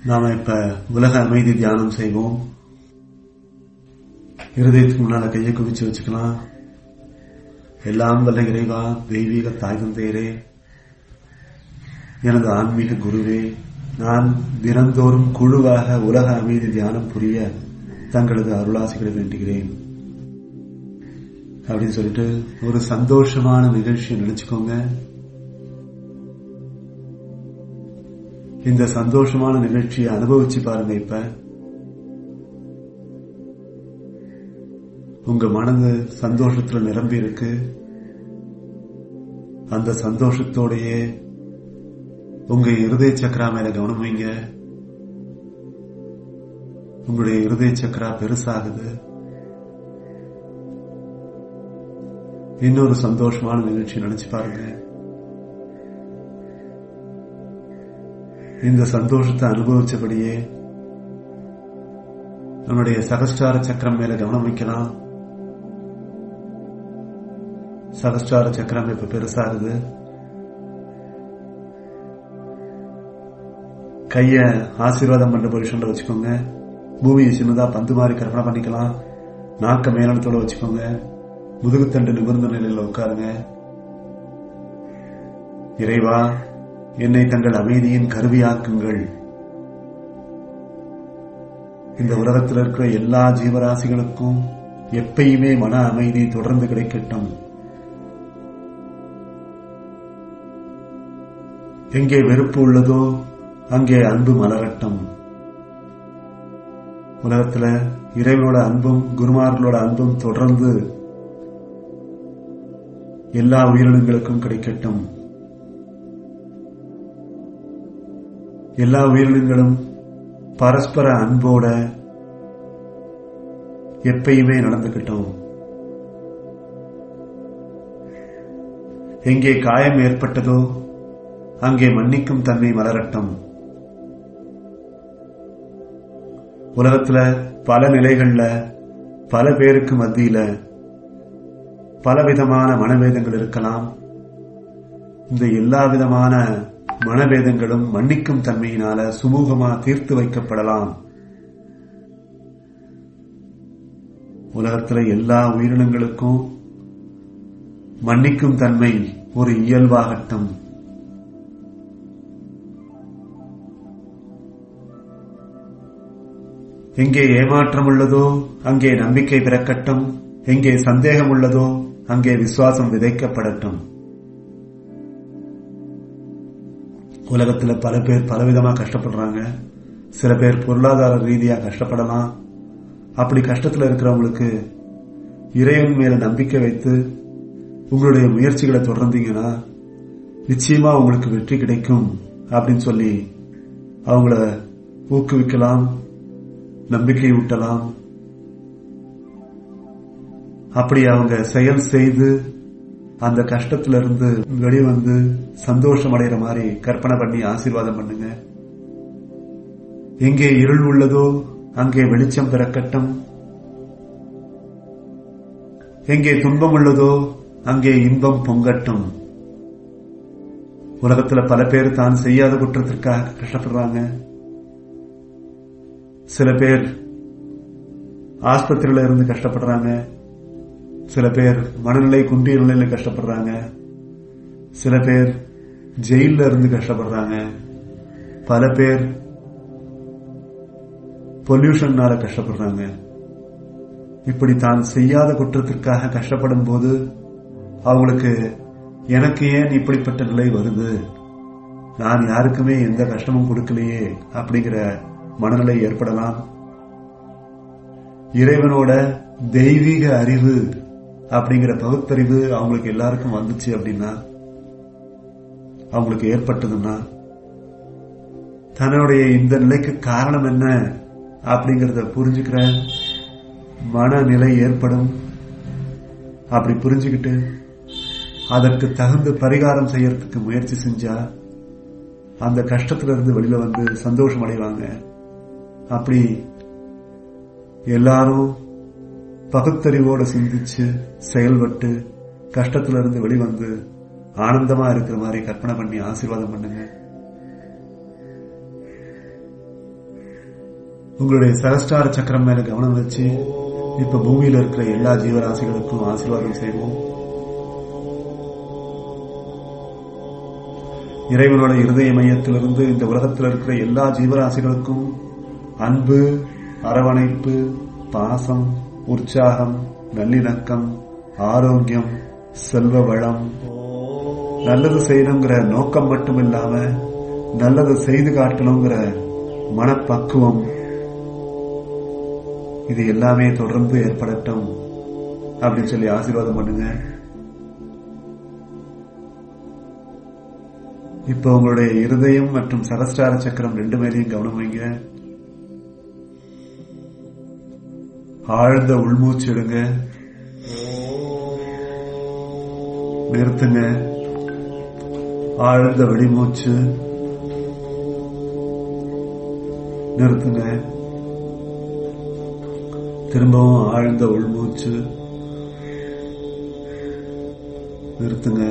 நாம இப்ப உலக அமைதி தியானம் செய்வோம். இருதயத்துக்கு முன்னால கையை குவிச்சு வச்சுக்கலாம். எல்லாம் வல்ல இறைவா, தெய்வீக தாய் தந்தையரே, எனது ஆன்மீக குருவே, நான் தினந்தோறும் குழுவாக உலக அமைதி தியானம் புரிய தங்களது அருளாசிகளை வேண்டுகிறேன் அப்படின்னு சொல்லிட்டு ஒரு சந்தோஷமான நிகழ்ச்சியை நினைச்சுக்கோங்க. இந்த சந்தோஷமான நிகழ்ச்சியை அனுபவிச்சு பாருங்க. இப்ப உங்க மனது சந்தோஷத்துல நிரம்பி இருக்கு. அந்த சந்தோஷத்தோடையே உங்க இருதய சக்கரா மேல கவனம் வைங்க. உங்களுடைய இருதய சக்கரா பெருசாகுது. இன்னொரு சந்தோஷமான நிகழ்ச்சி நினைச்சு பாருங்க. இந்த சந்தோஷத்தை அனுபவிச்சபடியே நம்முடைய சகஸ்டார சக்கரம் மேல கவனம் வைக்கலாம். சகஸ்டார சக்கரம் இப்ப பெருசாகுது. கைய ஆசீர்வாதம் பண்ற பொசிஷன்ல வச்சுக்கோங்க. பூமியை சின்னதா பந்து மாதிரி கற்பனை பண்ணிக்கலாம். நாக்க மேலனத்தோட வச்சுக்கோங்க. முதுகுத்தண்டு நிமிர்ந்த நிலையில உட்காருங்க. இறைவா, என்னை தங்கள் அமைதியின் கருவியாக்குங்கள். இந்த உலகத்தில் இருக்கிற எல்லா ஜீவராசிகளுக்கும் எப்பயுமே மன அமைதி தொடர்ந்து கிடைக்கட்டும். எங்கே வெறுப்பு உள்ளதோ அங்கே அன்பு மலரட்டும். உலகத்துல இறைவனோட அன்பும் குருமார்களோட அன்பும் தொடர்ந்து எல்லா உயிரினங்களுக்கும் கிடைக்கட்டும். எல்லா உயிரினங்களும் பரஸ்பர அன்போட எப்பயுமே நடந்துகிட்டோம். எங்கே காயம் ஏற்பட்டதோ அங்கே மன்னிக்கும் தன்மை மலரட்டும். உலகத்துல பல நிலைகள்ல பல பேருக்கு மத்தியில பலவிதமான மனவேதங்கள் இருக்கலாம். இந்த எல்லா விதமான மனவேதங்களும் மன்னிக்கும் தன்மையினால சுமூகமா தீர்த்து வைக்கப்படலாம். உலகத்துல எல்லா உயிரினங்களுக்கும் மன்னிக்கும் தன்மை ஒரு இயல்பாகட்டும். எங்கே ஏமாற்றம் உள்ளதோ அங்கே நம்பிக்கை பிறக்கட்டும். எங்கே சந்தேகம் உள்ளதோ அங்கே விசுவாசம் விதைக்கப்படட்டும். உலகத்துல பல பேர் பலவிதமா கஷ்டப்படுறாங்க. சில பேர் பொருளாதார ரீதியா கஷ்டப்படலாம். அப்படி கஷ்டத்துல இருக்கிறவங்களுக்கு இறைவன் மேல நம்பிக்கை வைத்து உங்களுடைய முயற்சிகளை தொடர்ந்தீங்கன்னா நிச்சயமா உங்களுக்கு வெற்றி கிடைக்கும் அப்படின்னு சொல்லி அவங்கள ஊக்குவிக்கலாம், நம்பிக்கை ஊட்டலாம். அப்படி அவங்க செயல் செய்து அந்த கஷ்டத்திலிருந்து வெளிவந்து சந்தோஷம் அடைகிற மாதிரி கற்பனை பண்ணி ஆசீர்வாதம் பண்ணுங்க. எங்கே இருள் உள்ளதோ அங்கே வெளிச்சம் பிறக்கட்டும். எங்கே துன்பம் உள்ளதோ அங்கே இன்பம் பொங்கட்டும். உலகத்துல பல பேர் தான் செய்யாத குற்றத்திற்காக கஷ்டப்படுறாங்க. சில பேர் ஆஸ்பத்திரியில இருந்து கஷ்டப்படுறாங்க. சில பேர் மனநிலை குன்றிய நிலையில கஷ்டப்படுறாங்க. சில பேர் ஜெயில இருந்து கஷ்டப்படுறாங்க. பல பேர் பொல்யூஷன்னால கஷ்டப்படுறாங்க. இப்படி தான் செய்யாத குற்றத்திற்காக கஷ்டப்படும் போது அவங்களுக்கு எனக்கு ஏன் இப்படிப்பட்ட நிலை வருது, நான் யாருக்குமே எந்த கஷ்டமும் கொடுக்கலையே அப்படிங்கிற மனநிலை ஏற்படலாம். இறைவனோட தெய்வீக அறிவு அப்படிங்கிற பகுத்தறிவு அவங்களுக்கு எல்லாருக்கும் வந்துச்சு அப்படின்னா, அவங்களுக்கு ஏற்பட்டதுன்னா தன்னுடைய இந்த நிலைக்கு காரணம் என்ன அப்படிங்கறத புரிஞ்சுக்கிற மனநிலை ஏற்படும். அப்படி புரிஞ்சுக்கிட்டு அதற்கு தகுந்த பரிகாரம் செய்யறதுக்கு முயற்சி செஞ்சா அந்த கஷ்டத்திலிருந்து வெளியில வந்து சந்தோஷம் அடைவாங்க. அப்படி எல்லாரும் பகுத்தறிவோட சிந்திச்சு செயல்பட்டு கஷ்டத்திலிருந்து வெளிவந்து ஆனந்தமா இருக்கிற மாதிரி கற்பனை பண்ணி ஆசீர்வாதம் பண்ணுங்க. உங்களுடைய சகஸ்டார சக்கரம் மேல கவனம் வச்சு இப்ப பூமியில இருக்கிற எல்லா ஜீவராசிகளுக்கும் ஆசீர்வாதம் செய்வோம். இறைவனோட இருதய மையத்திலிருந்து இந்த உலகத்தில் இருக்கிற எல்லா ஜீவராசிகளுக்கும் அன்பு, அரவணைப்பு, பாசம், உற்சாகம், நல்லிணக்கம், ஆரோக்கியம், செல்வ வளம், நல்லது செய்யணுங்கிற நோக்கம் மட்டும் இல்லாம நல்லது செய்து காட்டணுங்கிற மனப்பக்குவம், இது எல்லாமே தொடர்ந்து ஏற்படட்டும் அப்படின்னு சொல்லி ஆசீர்வாதம் பண்ணுங்க. இப்ப உங்களுடைய இருதயம் மற்றும் சகஸ்டார சக்கரம் ரெண்டு மேலையும் கவனம் வைங்க. ஆழ்ந்த உள்மூச்சு எடுங்க, நிறுத்துங்க. ஆழ்ந்த வெளிமூச்சு, நிறுத்துங்க. திரும்பவும் ஆழ்ந்த உள்மூச்சு, நிறுத்துங்க.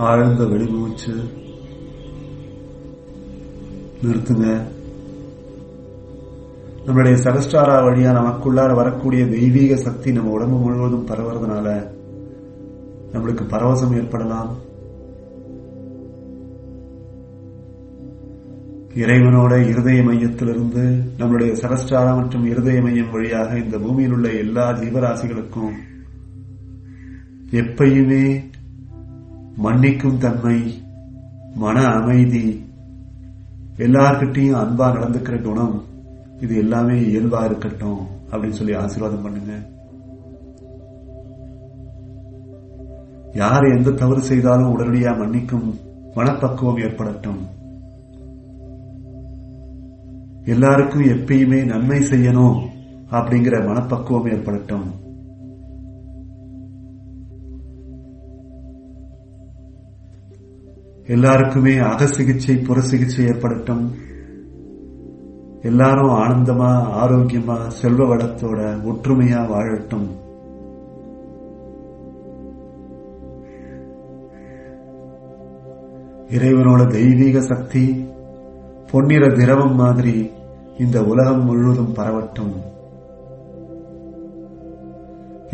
ஆழ்ந்த வெளிமூச்சு, நிறுத்துங்க. நம்மளுடைய சகஸ்டாரா வழியா நமக்குள்ளார வரக்கூடிய தெய்வீக சக்தி நம்ம உடம்பு முழுவதும் பரவுறதுனால நம்மளுக்கு பரவசம் ஏற்படலாம். இறைவனோட இருதய மையத்திலிருந்து நம்முடைய சகஸ்டாரா மற்றும் இருதய மையம் வழியாக இந்த பூமியில் உள்ள எல்லா ஜீவராசிகளுக்கும் எப்பயுமே மன்னிக்கும் தன்மை, மன அமைதி, எல்லார்கிட்டையும் அன்பா நடந்துக்கிற குணம், இது எல்லாமே இயல்பா இருக்கட்டும் அப்படின்னு சொல்லி ஆசீர்வாதம் பண்ணுங்க. யார் எந்த தவறு செய்தாலும் உடனடியா மன்னிக்கும் மனப்பக்குவம் ஏற்படட்டும். எல்லாருக்கும் எப்பயுமே நன்மை செய்யணும் அப்படிங்கிற மனப்பக்குவம் ஏற்படட்டும். எல்லாருக்குமே அக சிகிச்சை புற சிகிச்சை ஏற்படட்டும். எல்லாரும் ஆனந்தமா, ஆரோக்கியமா, செல்வ வளத்தோட ஒற்றுமையா வாழட்டும். இறைவனோட தெய்வீக சக்தி பொன்னிற திரவம் மாதிரி இந்த உலகம் முழுவதும் பரவட்டும்.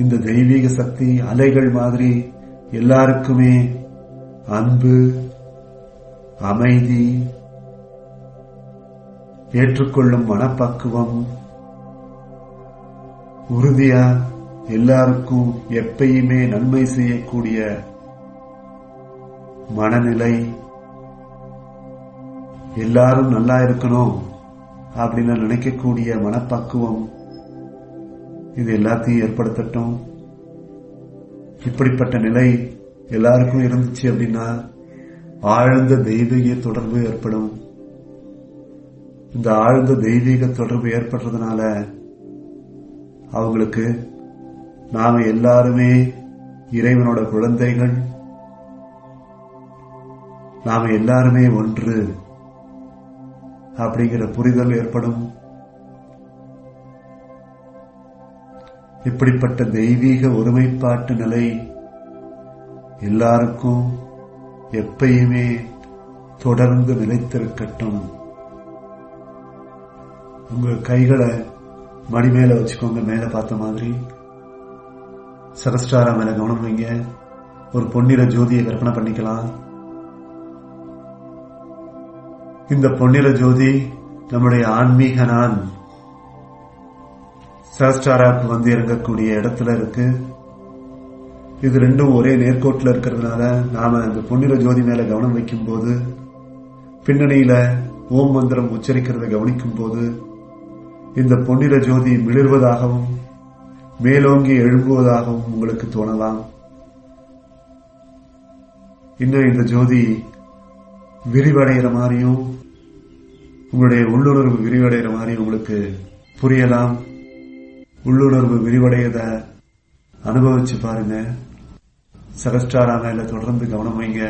இந்த தெய்வீக சக்தி அலைகள் மாதிரி எல்லாருக்குமே அன்பு, அமைதி, ஏற்றுக்கொள்ளும் மனப்பக்குவம், உறுதியா எல்லாருக்கும் எப்பயுமே நன்மை செய்யக்கூடிய மனநிலை, எல்லாரும் நல்லா இருக்கணும் அப்படின்னு நினைக்கக்கூடிய மனப்பக்குவம், இது எல்லாத்தையும் ஏற்படுத்தட்டும். இப்படிப்பட்ட நிலை எல்லாருக்கும் இருந்துச்சு அப்படின்னா ஆழ்ந்த தெய்வீக தொடர்பு ஏற்படும். இந்த ஆழ்ந்த தெய்வீக தொடர்பு ஏற்படுறதுனால அவங்களுக்கு நாம எல்லாருமே இறைவனோட குழந்தைகள், நாம எல்லாருமே ஒன்று அப்படிங்கிற புரிதல் ஏற்படும். இப்படிப்பட்ட தெய்வீக ஒருமைப்பாட்டு நிலை எல்லாருக்கும் எப்பயுமே தொடர்ந்து நிலைத்திருக்கட்டும். உங்க கைகளை மடி மேல வச்சுக்கோங்க, மேல பார்த்த மாதிரி. சகஸ்டாரா மேல கவனம் வைங்க. ஒரு பொன்னிற ஜோதியை கற்பனை பண்ணிக்கலாம். இந்த பொன்னிற ஜோதி நம்முடைய ஆன்மீக நான் சகஸ்டாராக்கு வந்து இறங்கக்கூடிய இடத்துல இருக்கு. இது ரெண்டும் ஒரே நேர்கோட்டில் இருக்கிறதுனால நாம இந்த பொன்னிற ஜோதி மேல கவனம் வைக்கும் போது, பின்னணியில ஓம் மந்திரம் உச்சரிக்கிறத கவனிக்கும் போது, இந்த பொன்னிற ஜோதி மிளிர்வதாகவும் மேலோங்கி எழும்புவதாகவும் உங்களுக்கு தோணலாம். இன்னும் இந்த ஜோதி விரிவடைகிற மாதிரியும், உங்களுடைய உள்ளுணர்வு விரிவடைகிற மாதிரி உங்களுக்கு புரியலாம். உள்ளுணர்வு விரிவடையத அனுபவிச்சு பாருங்க. சகஸ்டாரா மேல தொடர்ந்து கவனம் வைங்க.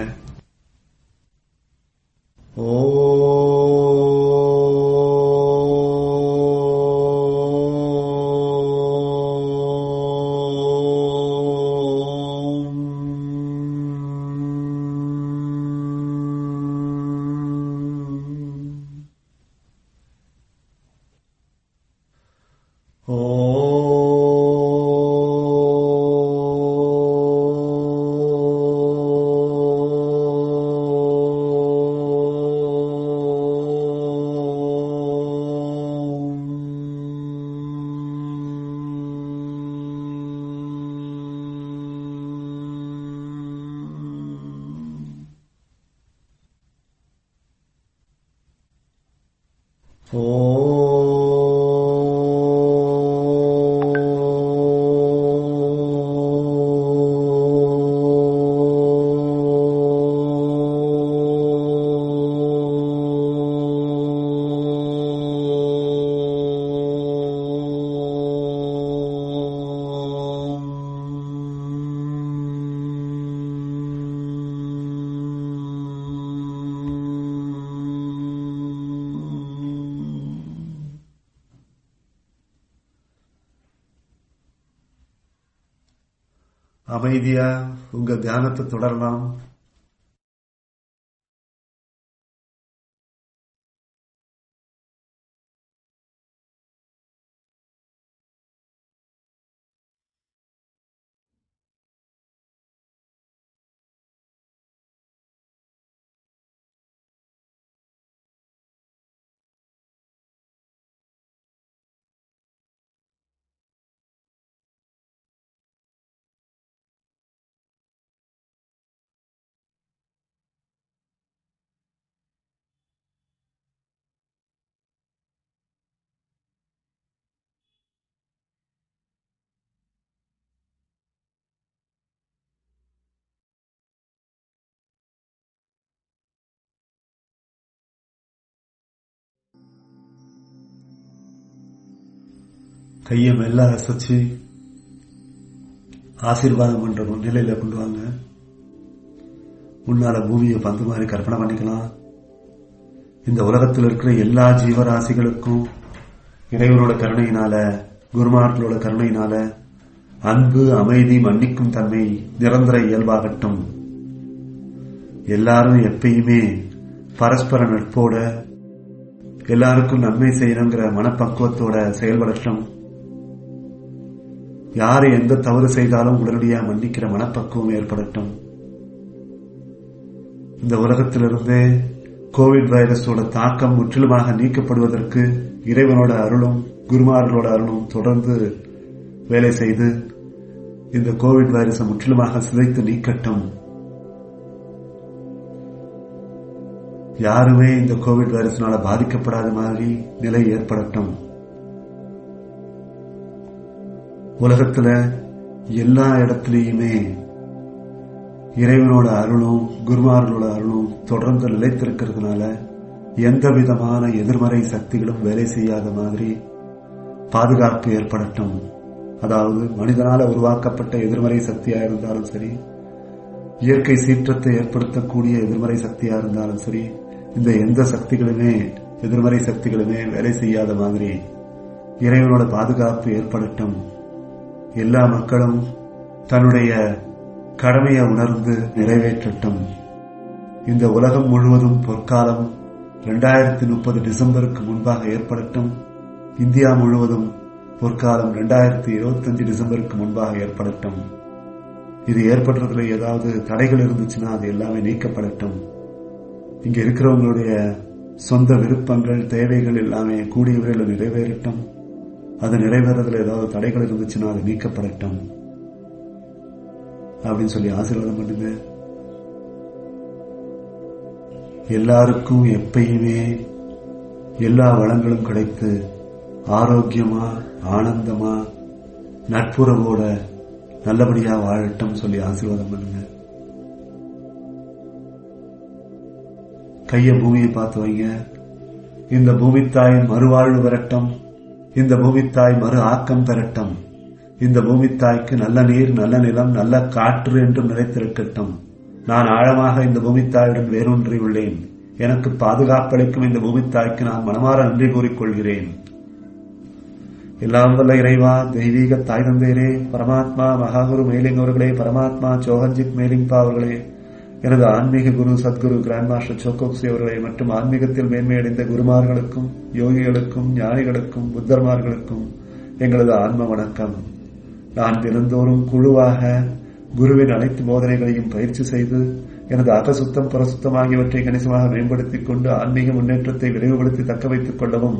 அமைதியா உங்க தியானத்தை தொடரலாம். கையை மெல்ல அசைச்சு ஆசீர்வாதம் பண்ற நிலையில கொண்டு வாங்க. முன்னால பூமியை பந்து மாதிரி கற்பனை பண்ணிக்கலாம். இந்த உலகத்தில் இருக்கிற எல்லா ஜீவராசிகளுக்கும் இறைவனோட கருணையினால, குருமார்களோட கருணையினால அன்பு, அமைதி, மன்னிக்கும் தன்மை நிரந்தர இயல்பாகட்டும். எல்லாரும் எப்பயுமே பரஸ்பர நட்போட, எல்லாருக்கும் நன்மை செய்யணுங்கிற மனப்பக்குவத்தோட செயல்படட்டும். யாரு எந்த தவறு செய்தாலும் உடனடியாக மன்னிக்கிற மனப்பக்குவம் ஏற்படட்டும். இந்த உலகத்திலிருந்து கோவிட் வைரஸோட தாக்கம் முற்றிலுமாக நீக்கப்படுவதற்கு இறைவனோட அருளும் குருமார்களோட அருளும் தொடர்ந்து வேலை செய்து இந்த கோவிட் வைரஸை முற்றிலுமாக சிதைத்து நீக்கட்டும். யாருமே இந்த கோவிட் வைரஸ்னால பாதிக்கப்படாத மாதிரி நிலை ஏற்படட்டும். உலகத்துல எல்லா இடத்திலையுமே இறைவனோட அருளும் குருமார்களோட அருளும் தொடர்ந்து நிலைத்திருக்கிறதுனால எந்த விதமான எதிர்மறை சக்திகளும் வேலை செய்யாத மாதிரி பாதுகாப்பு ஏற்படட்டும். அதாவது மனிதனால உருவாக்கப்பட்ட எதிர்மறை சக்தியா இருந்தாலும் சரி, இயற்கை சீற்றத்தை ஏற்படுத்தக்கூடிய எதிர்மறை சக்தியா இருந்தாலும் சரி, இந்த எந்த சக்திகளுமே எதிர்மறை சக்திகளுமே வேலை செய்யாத மாதிரி இறைவனோட பாதுகாப்பு ஏற்படட்டும். எல்லா மக்களும் தன்னுடைய கடமையை உணர்ந்து நிறைவேற்றட்டும். இந்த உலகம் முழுவதும் பொற்காலம் 2030 டிசம்பருக்கு முன்பாக ஏற்படட்டும். இந்தியா முழுவதும் பொற்காலம் 2025 டிசம்பருக்கு முன்பாக ஏற்படட்டும். இது ஏற்படுறதுல ஏதாவது தடைகள் இருந்துச்சுன்னா அது எல்லாமே நீக்கப்படட்டும். இங்க இருக்கிறவங்களுடைய சொந்த விருப்பங்கள், தேவைகள் எல்லாமே கூடிய விரைவில் நிறைவேறட்டும். அது நிறைவேறதுல ஏதாவது தடைகள் இருந்துச்சுன்னா அது நீக்கப்படட்டும் அப்படின்னு சொல்லி ஆசீர்வாதம் பண்ணுங்க. எல்லாருக்கும் எப்பயுமே எல்லா வளங்களும் கிடைத்து ஆரோக்கியமா, ஆனந்தமா, நட்புறவோட நல்லபடியா வாழட்டும் சொல்லி ஆசீர்வாதம் பண்ணுங்க. கைய பூமியை பார்த்து வைங்க. இந்த பூமித்தாயின் மறுவாழ்வு பெறட்டும். இந்த பூமித்தாய் மறு ஆக்கம் பெறட்டும். இந்த பூமித்தாய்க்கு நல்ல நீர், நல்ல நிலம், நல்ல காற்று என்றும் நிலைத்திருக்கட்டும். நான் ஆழமாக இந்த பூமித்தாயுடன் வேரூன்றி உள்ளேன். எனக்கு பாதுகாப்பளிக்கும் இந்த பூமித்தாய்க்கு நான் மனமாற நன்றி கூறிக்கொள்கிறேன். எல்லாம் வல்ல இறைவா, தெய்வீக தாய் தந்தையரே, பரமாத்மா மகாகுரு மேலிங் அவர்களே, பரமாத்மா சோஹன்ஜித் மேலிங்பா அவர்களே, எனது ஆன்மீக குரு சத்குரு கிராண்ட் மாஸ்டர் சோகோக்சி அவர்களே மற்றும் ஆன்மீகத்தில் மேன்மையடைந்த குருமார்களுக்கும், யோகிகளுக்கும், ஞானிகளுக்கும், புத்தர்மார்களுக்கும் எங்களது ஆன்ம வணக்கம். நான் தினந்தோறும் குழுவாக குருவின் அனைத்து போதனைகளையும் பயிற்சி செய்து எனது அகசுத்தம், புறசுத்தம் ஆகியவற்றை கணிசமாக மேம்படுத்திக் கொண்டு ஆன்மீக முன்னேற்றத்தை விரைவுபடுத்தி தக்க வைத்துக் கொள்ளவும்,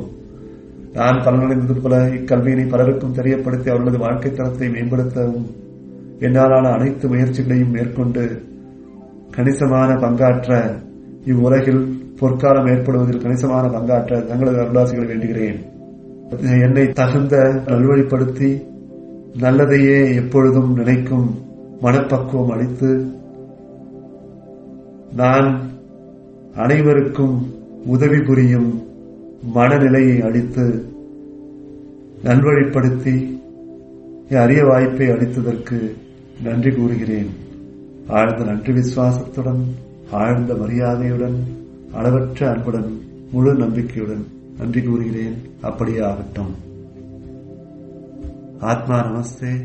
நான் பலனடைந்தது போல இக்கல்வியினை பலருக்கும் தெரியப்படுத்தி அவர்களது வாழ்க்கை தரத்தை மேம்படுத்தவும் என்னாலான அனைத்து முயற்சிகளையும் மேற்கொண்டு கணிசமான பங்காற்ற இவ்வுலகில் பொற்காலம் ஏற்படுவதில் கணிசமான பங்காற்ற தங்களது அருளாசிகளை வேண்டுகிறேன். என்னை தகுந்த நல்வழிப்படுத்தி நல்லதையே எப்பொழுதும் நினைக்கும் மனப்பக்குவம் அளித்து நான் அனைவருக்கும் உதவி புரியும் மனநிலையை அளித்து நல்வழிப்படுத்தி அரிய வாய்ப்பை அளித்ததற்கு நன்றி கூறுகிறேன். ஆழ்ந்த நன்றி விசுவாசத்துடன், ஆழ்ந்த மரியாதையுடன், அளவற்ற அன்புடன், முழு நம்பிக்கையுடன் நன்றி கூறுகிறேன். அப்படியே ஆகட்டும். ஆத்மா நமஸ்தே.